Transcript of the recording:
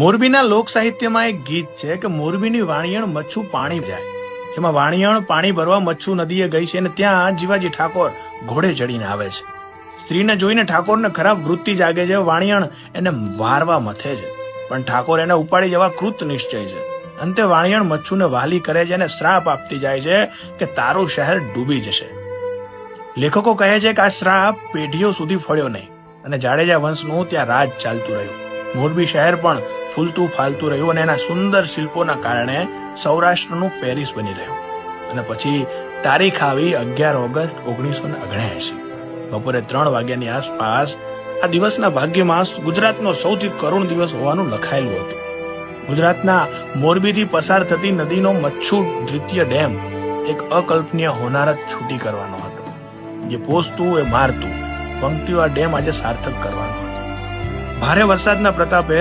મોરબીના લોક સાહિત્યમાં એક ગીત છે કે મોરબીની વાણિયણ મચ્છુ પાણી જાય, જેમાં વાણિયણ પાણી ભરવા મચ્છુ નદીએ ગઈ છે અને ત્યાં જીવાજી ઠાકોર ઘોડે ચડીને આવે છે. સ્ત્રીને જોઈને ઠાકોરને ખરાબ વૃત્તિ જાગે છે. વાણિયણ એને વારવા મથે છે, પણ ઠાકોર એને ઉપાડી જવા કૃત નિશ્ચય છે. અંતે વાણિયણ મચ્છુને વાલી કરે છે અને શ્રાપ આપતી જાય છે કે તારું શહેર ડૂબી જશે. લેખકો કહે છે કે આ શ્રાપ પેઢીઓ સુધી ફળ્યો નહીં અને જાડેજા વંશનું ત્યાં રાજ ચાલતું રહ્યું. મોરબી શહેર પણ ફૂલતું ફાલતું રહ્યું અને એના સુંદર શિલ્પોના કારણે સૌરાષ્ટ્રનું પેરિસ બની રહ્યું. અને પછી તારીખ આવી 11 ઓગસ્ટ 1979. બપોરે 3 વાગ્યાની આસપાસ આ દિવસના ભાગ્યમાં ગુજરાતનો સૌથી કરુણ દિવસ હોવાનું લખાયેલું હતું. ગુજરાતના મોરબીથી પસાર થતી નદીનો મચ્છુ દ્વિતીય ડેમ એક અકલ્પનીય હોનારત છૂટી કરવાનો હતો. જે પોસતું એ મારતું પંક્તિઓ આ ડેમ આજે સાર્થક કરવાનો હતો. ભારે વરસાદના પ્રતાપે